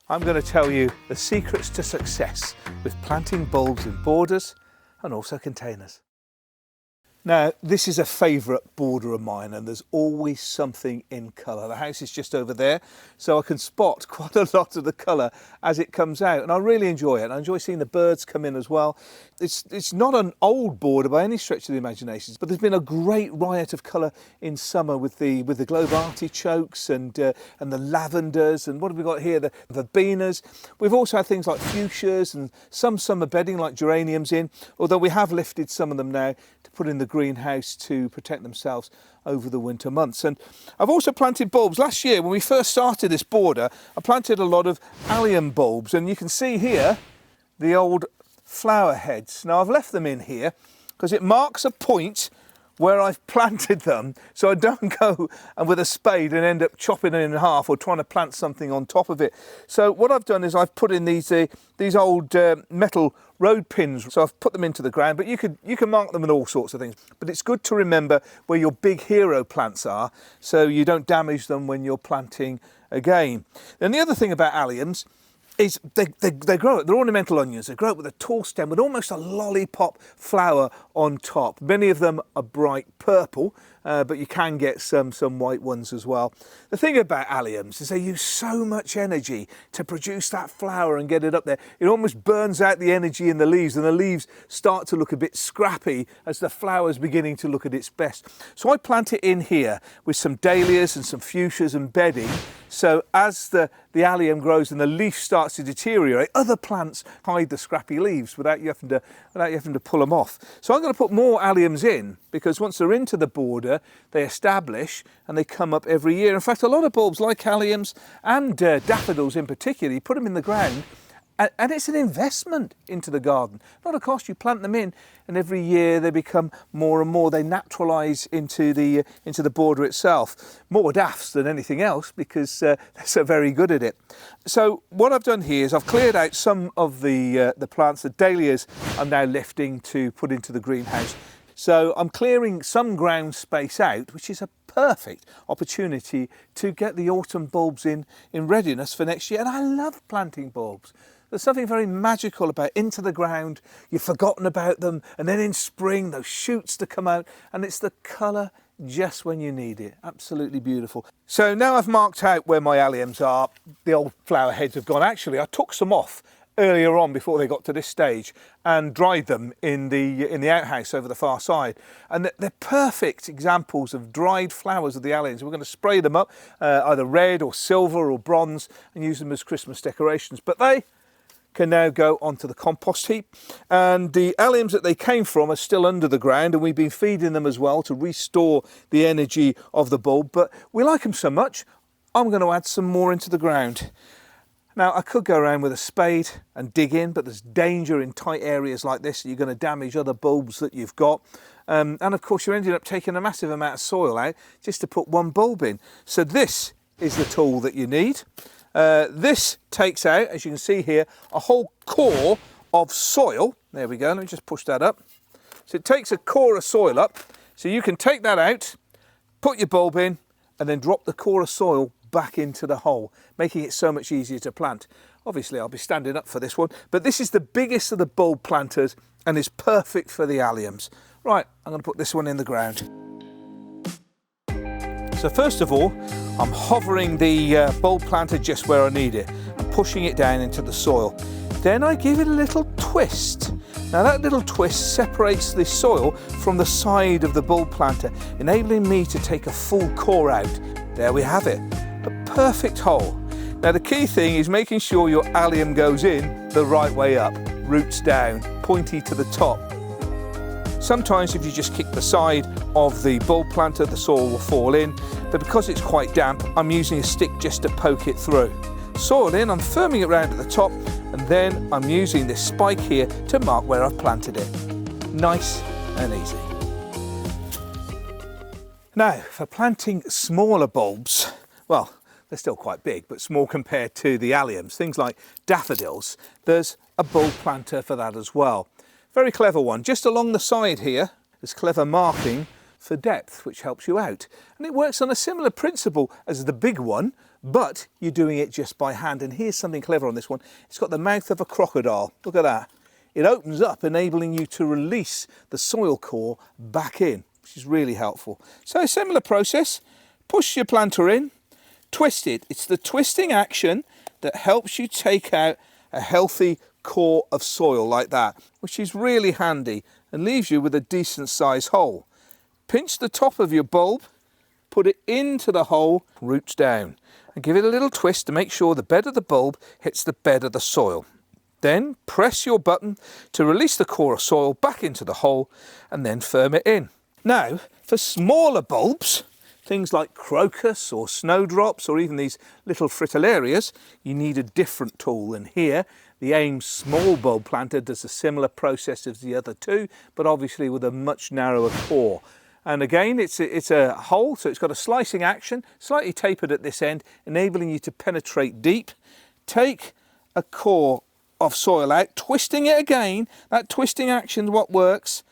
I'm going to tell you the secrets to success with planting bulbs in borders and also containers. Now, this is a favourite border of mine, and there's always something in colour. The house is just over there, so I can spot quite a lot of the colour as it comes out, and I really enjoy it. I enjoy seeing the birds come in as well. It's not an old border by any stretch of the imagination, but there's been a great riot of colour in summer with the Globe artichokes and the lavenders, and what have we got here? The verbenas. We've also had things like fuchsias and some summer bedding like geraniums in, although we have lifted some of them now to put in the greenhouse to protect themselves over the winter months. And I've also planted bulbs. Last year when we first started this border, I planted a lot of allium bulbs, and you can see here the old flower heads. Now I've left them in here because it marks a point where I've planted them, so I don't go and with a spade and end up chopping it in half or trying to plant something on top of it. So what I've done is I've put in these old metal road pins, so I've put them into the ground, but you can mark them with all sorts of things. But it's good to remember where your big hero plants are, so you don't damage them when you're planting again. And the other thing about alliums is they grow up, they're ornamental onions, they grow up with a tall stem with almost a lollipop flower on top. Many of them are bright purple, but you can get some white ones as well. The thing about alliums is they use so much energy to produce that flower and get it up there. It almost burns out the energy in the leaves, and the leaves start to look a bit scrappy as the flower's beginning to look at its best. So I plant it in here with some dahlias and some fuchsias and bedding, so as the allium grows and the leaf starts to deteriorate, other plants hide the scrappy leaves without you having to pull them off. So I'm going to put more alliums in, because once they're into the border, they establish and they come up every year. In fact, a lot of bulbs like alliums and daffodils in particular, you put them in the ground and it's an investment into the garden. Not a cost, you plant them in and every year they become more and more, they naturalise into the border itself. More daffs than anything else, because they're so very good at it. So what I've done here is I've cleared out some of the plants. The dahlias I'm now lifting to put into the greenhouse. So I'm clearing some ground space out, which is a perfect opportunity to get the autumn bulbs in readiness for next year. And I love planting bulbs. There's something very magical about into the ground, you've forgotten about them, and then in spring those shoots to come out, and it's the colour just when you need it. Absolutely beautiful. So now I've marked out where my alliums are. The old flower heads have gone. Actually, I took some off earlier on before they got to this stage and dried them in the outhouse over the far side, and they're perfect examples of dried flowers of the alliums. We're going to spray them up either red or silver or bronze and use them as Christmas decorations, but they can now go onto the compost heap, and the alliums that they came from are still under the ground, and we've been feeding them as well to restore the energy of the bulb. But we like them so much, I'm going to add some more into the ground. Now I could go around with a spade and dig in, but there's danger in tight areas like this. You're going to damage other bulbs that you've got, and of course you're ending up taking a massive amount of soil out just to put one bulb in. So this is the tool that you need. This takes out, as you can see here, a whole core of soil. There we go, let me just push that up. So it takes a core of soil up, so you can take that out, put your bulb in, and then drop the core of soil back into the hole, making it so much easier to plant. Obviously I'll be standing up for this one, but this is the biggest of the bulb planters and is perfect for the alliums. Right, I'm going to put this one in the ground. So first of all, I'm hovering the bulb planter just where I need it and pushing it down into the soil. Then I give it a little twist. Now that little twist separates the soil from the side of the bulb planter, enabling me to take a full core out. There we have it, a perfect hole. Now the key thing is making sure your allium goes in the right way up, roots down, pointy to the top. Sometimes if you just kick the side of the bulb planter, the soil will fall in, but because it's quite damp, I'm using a stick just to poke it through. Soil in, I'm firming it round at the top, and then I'm using this spike here to mark where I've planted it. Nice and easy. Now, for planting smaller bulbs, well, they're still quite big, but small compared to the alliums, things like daffodils, there's a bulb planter for that as well. Very clever one. Just along the side here, there's clever marking for depth, which helps you out. And it works on a similar principle as the big one, but you're doing it just by hand. And here's something clever on this one. It's got the mouth of a crocodile. Look at that. It opens up, enabling you to release the soil core back in, which is really helpful. So a similar process, push your planter in, twist it. It's the twisting action that helps you take out a healthy core of soil like that, which is really handy and leaves you with a decent size hole. Pinch the top of your bulb, put it into the hole, roots down, and give it a little twist to make sure the bed of the bulb hits the bed of the soil. Then press your button to release the core of soil back into the hole and then firm it in. Now, for smaller bulbs, things like crocus or snowdrops or even these little fritillarias, you need a different tool. And here, the AMES small bulb planter does a similar process as the other two, but obviously with a much narrower core. And again, it's a hole, so it's got a slicing action, slightly tapered at this end, enabling you to penetrate deep. Take a core of soil out, twisting it again. That twisting action is what works.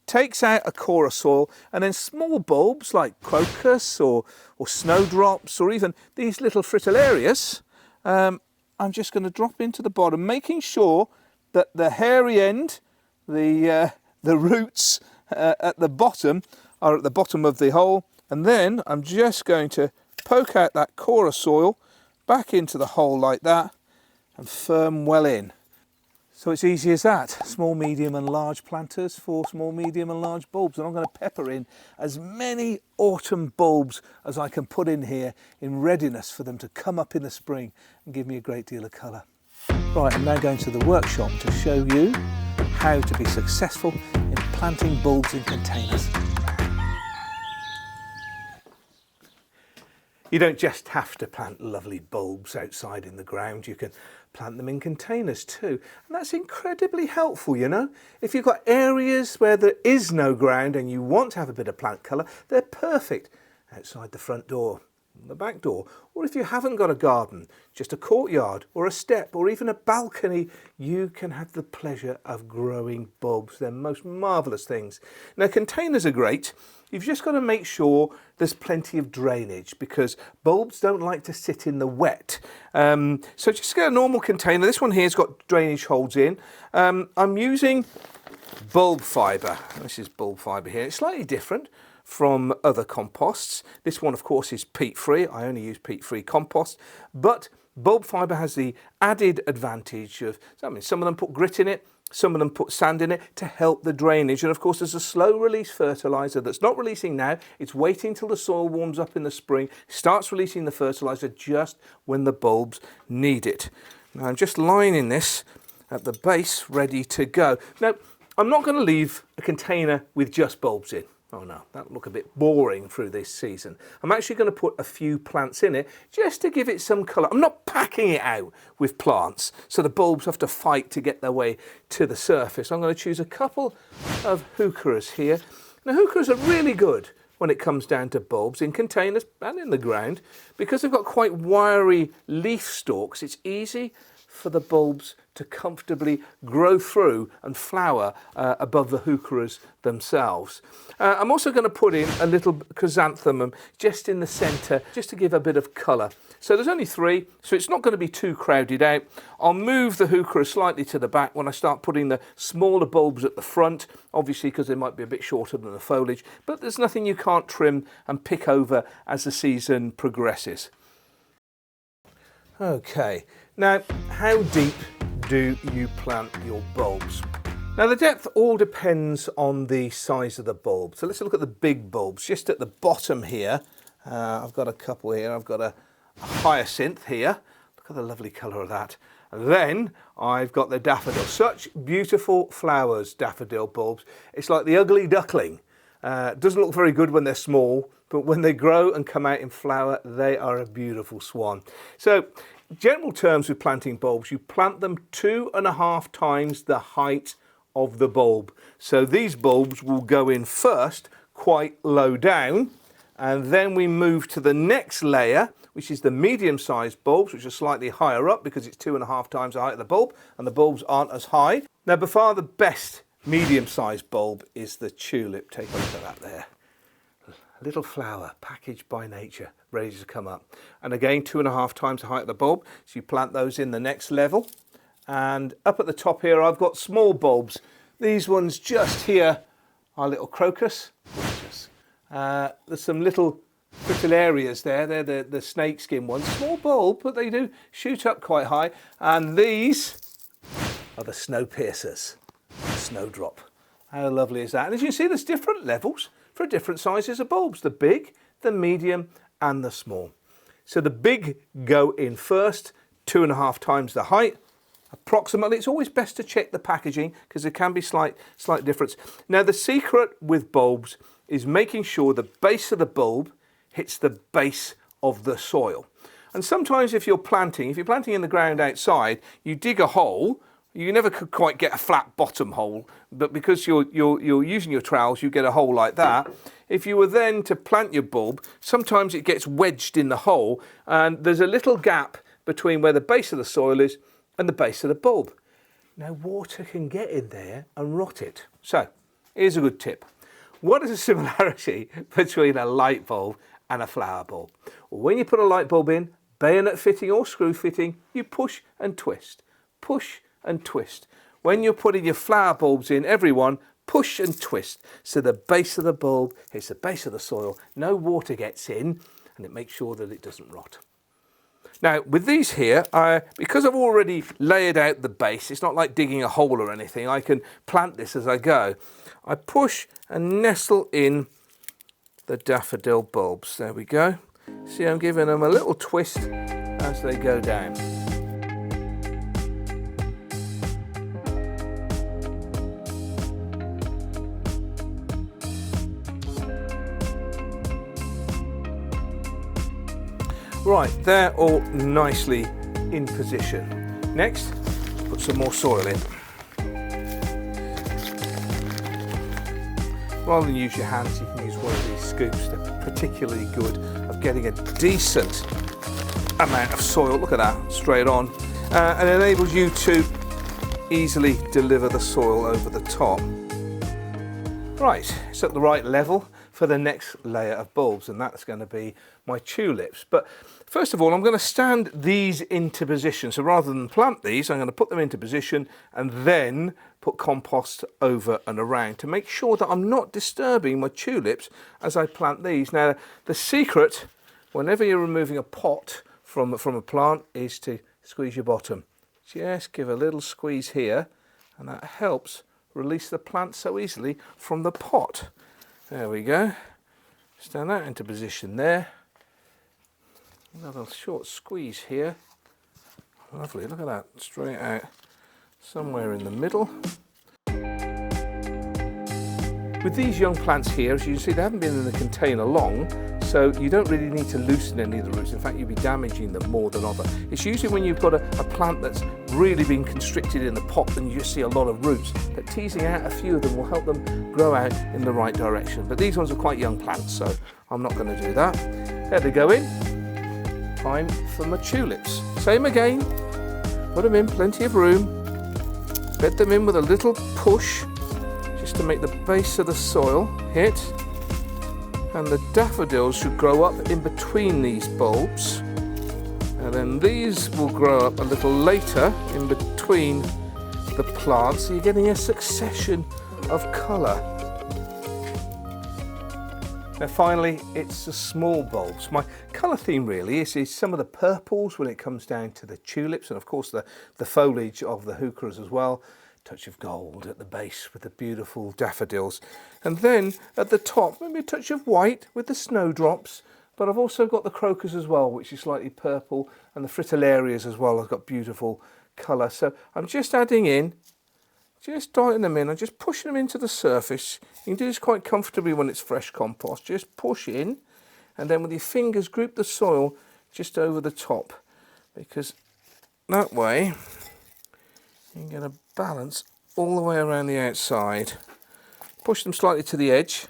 Takes out a core of soil, and then small bulbs like crocus or snowdrops or even these little fritillarias, I'm just going to drop into the bottom, making sure that the hairy end, the roots at the bottom are at the bottom of the hole, and then I'm just going to poke out that core of soil back into the hole like that and firm well in. So it's easy as that. Small, medium and large planters for small, medium and large bulbs. And I'm going to pepper in as many autumn bulbs as I can put in here in readiness for them to come up in the spring and give me a great deal of colour. Right, I'm now going to the workshop to show you how to be successful in planting bulbs in containers. You don't just have to plant lovely bulbs outside in the ground, you can plant them in containers too. And that's incredibly helpful, you know. If you've got areas where there is no ground and you want to have a bit of plant colour, they're perfect outside the front door, the back door, or if you haven't got a garden, just a courtyard or a step or even a balcony, you can have the pleasure of growing bulbs. They're most marvellous things. Now, containers are great. You've just got to make sure there's plenty of drainage because bulbs don't like to sit in the wet. So just get a normal container. This one here has got drainage holes in. I'm using bulb fibre. This is bulb fibre here. It's slightly different from other composts. This one, of course, is peat-free. I only use peat-free compost, but bulb fibre has the added advantage of, I mean, some of them put grit in it, some of them put sand in it to help the drainage. And of course, there's a slow release fertiliser that's not releasing now. It's waiting till the soil warms up in the spring, starts releasing the fertiliser just when the bulbs need it. Now I'm just lining this at the base, ready to go. Now, I'm not going to leave a container with just bulbs in. Oh no, that'll look a bit boring through this season. I'm actually going to put a few plants in it just to give it some colour. I'm not packing it out with plants so the bulbs have to fight to get their way to the surface. I'm going to choose a couple of heucheras here. Now, heucheras are really good when it comes down to bulbs in containers and in the ground because they've got quite wiry leaf stalks. It's easy for the bulbs to comfortably grow through and flower above the heucheras themselves. I'm also going to put in a little chrysanthemum just in the centre, just to give a bit of colour. So there's only 3, so it's not going to be too crowded out. I'll move the heuchera slightly to the back when I start putting the smaller bulbs at the front, obviously because they might be a bit shorter than the foliage, but there's nothing you can't trim and pick over as the season progresses. Okay, now how deep do you plant your bulbs? Now the depth all depends on the size of the bulb. So let's look at the big bulbs. Just at the bottom here, I've got a couple here. I've got a hyacinth here. Look at the lovely colour of that. And then I've got the daffodil. Such beautiful flowers, daffodil bulbs. It's like the ugly duckling. Doesn't look very good when they're small, but when they grow and come out in flower, they are a beautiful swan. So, general terms with planting bulbs, you plant them 2.5 times the height of the bulb. So these bulbs will go in first, quite low down, and then we move to the next layer, which is the medium-sized bulbs, which are slightly higher up because it's 2.5 times the height of the bulb, and the bulbs aren't as high. Now, by far the best medium-sized bulb is the tulip. Take a look at that there. A little flower packaged by nature, ready to come up. And again, 2.5 times the height of the bulb. So you plant those in the next level. And up at the top here, I've got small bulbs. These ones just here are little crocus. There's some little fritillarias there. They're the snakeskin ones. Small bulb, but they do shoot up quite high. And these are the snow piercers, snowdrop. How lovely is that? And as you can see, there's different levels for different sizes of bulbs. The big, the medium, and the small. So the big go in first, 2.5 times the height. Approximately, it's always best to check the packaging because there can be slight difference. Now the secret with bulbs is making sure the base of the bulb hits the base of the soil. And sometimes if you're planting in the ground outside, you dig a hole, you never could quite get a flat bottom hole, but because you're using your trowels, you get a hole like that. If you were then to plant your bulb, sometimes it gets wedged in the hole and there's a little gap between where the base of the soil is and the base of the bulb. Now water can get in there and rot it. So here's a good tip. What is the similarity between a light bulb and a flower bulb? Well, when you put a light bulb in, bayonet fitting or screw fitting, you push and twist, push and twist. When you're putting your flower bulbs in, everyone push and twist so the base of the bulb hits the base of the soil, no water gets in, and it makes sure that it doesn't rot. Now with these here, because I've already layered out the base, it's not like digging a hole or anything, I can plant this as I go. I push and nestle in the daffodil bulbs. There we go. See, I'm giving them a little twist as they go down. Right, they're all nicely in position. Next, put some more soil in. Rather than use your hands, you can use one of these scoops. They're particularly good at getting a decent amount of soil. Look at that, straight on. And it enables you to easily deliver the soil over the top. Right, it's at the right level for the next layer of bulbs, and that's going to be my tulips. But first of all, I'm going to stand these into position. So rather than plant these, I'm going to put them into position and then put compost over and around to make sure that I'm not disturbing my tulips as I plant these. Now, the secret, whenever you're removing a pot from a plant, is to squeeze your bottom. Just give a little squeeze here, and that helps release the plant so easily from the pot. There we go. Stand that into position there. Another short squeeze here. Lovely, look at that, straight out. Somewhere in the middle. With these young plants here, as you can see, they haven't been in the container long, so you don't really need to loosen any of the roots. In fact, you'll be damaging them more than other. It's usually when you've got a plant that's really been constricted in the pot, then you just see a lot of roots. But teasing out a few of them will help them grow out in the right direction. But these ones are quite young plants, so I'm not going to do that. There they go in. Time for my tulips. Same again. Put them in, plenty of room. Bed them in with a little push, just to make the base of the soil hit. And the daffodils should grow up in between these bulbs. And then these will grow up a little later in between the plants. So you're getting a succession of colour. Now finally, it's the small bulbs. My colour theme really is some of the purples when it comes down to the tulips, and of course the foliage of the heucheras as well. Touch of gold at the base with the beautiful daffodils. And then at the top, maybe a touch of white with the snowdrops. But I've also got the crocus as well, which is slightly purple, and the fritillarias as well have got beautiful colour. So I'm just adding in, just dotting them in and just pushing them into the surface. You can do this quite comfortably when it's fresh compost. Just push in, and then with your fingers group the soil just over the top, because that way you can get a balance all the way around the outside. Push them slightly to the edge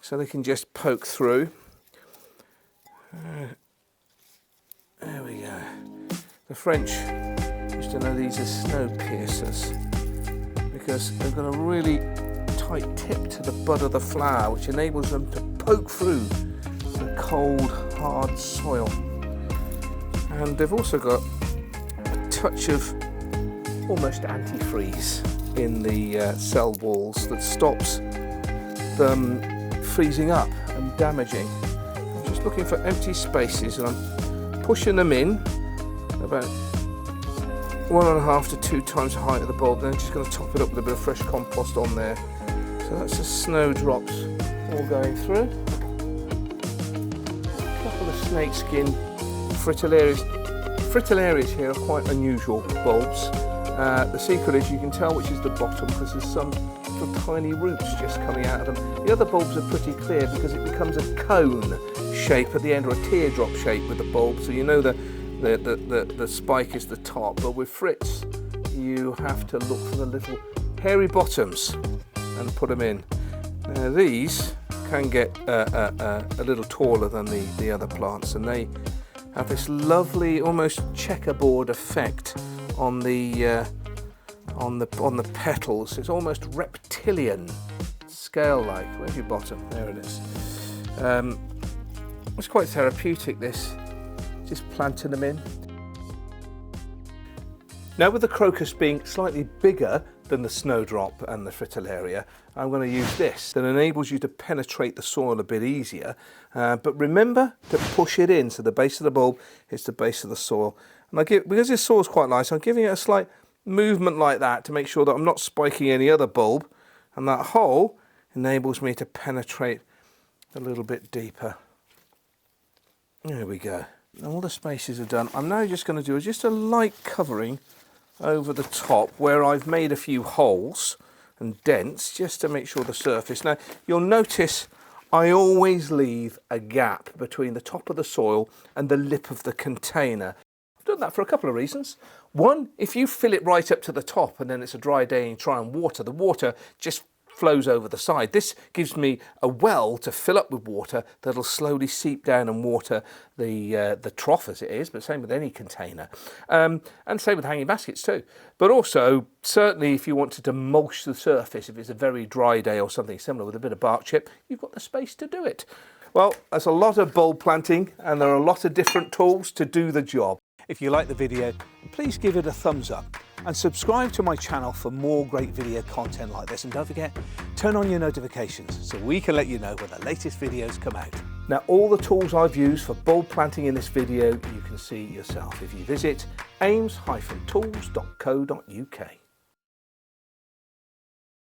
so they can just poke through. There we go. The French used to know these as snow piercers because they've got a really tight tip to the bud of the flower, which enables them to poke through the cold, hard soil. And they've also got a touch of almost antifreeze in the cell walls that stops them freezing up and damaging. I'm just looking for empty spaces, and I'm pushing them in about 1.5 to 2 times the height of the bulb. Then I'm just going to top it up with a bit of fresh compost on there. So that's the snowdrops all going through. A couple of snakeskin fritillarias. Fritillarias here are quite unusual bulbs. The secret is you can tell which is the bottom because there's some little tiny roots just coming out of them. The other bulbs are pretty clear because it becomes a cone shape at the end, or a teardrop shape with the bulb, so you know the spike is the top. But with frits you have to look for the little hairy bottoms and put them in. Now these can get a little taller than the other plants, and they have this lovely almost checkerboard effect on the petals. It's almost reptilian, scale-like. Where's your bottom? There it is. It's quite therapeutic, this, just planting them in. Now, with the crocus being slightly bigger than the snowdrop and the fritillaria, I'm going to use this that enables you to penetrate the soil a bit easier. But remember to push it in, so the base of the bulb hits the base of the soil. And because this soil is quite light, I'm giving it a slight movement like that to make sure that I'm not spiking any other bulb, and that hole enables me to penetrate a little bit deeper. There we go. All the spaces are done. I'm now just going to do just a light covering over the top where I've made a few holes and dents just to make sure the surface. Now you'll notice I always leave a gap between the top of the soil and the lip of the container. I've done that for a couple of reasons. One, if you fill it right up to the top and then it's a dry day and you try and water, the water just flows over the side. This gives me a well to fill up with water that'll slowly seep down and water the trough as it is, but same with any container. And same with hanging baskets too. But also, certainly if you wanted to mulch the surface, if it's a very dry day or something similar with a bit of bark chip, you've got the space to do it. Well, there's a lot of bulb planting and there are a lot of different tools to do the job. If you like the video, please give it a thumbs up and subscribe to my channel for more great video content like this. And don't forget, turn on your notifications so we can let you know when the latest videos come out. Now, all the tools I've used for bulb planting in this video, you can see yourself if you visit ames-tools.co.uk.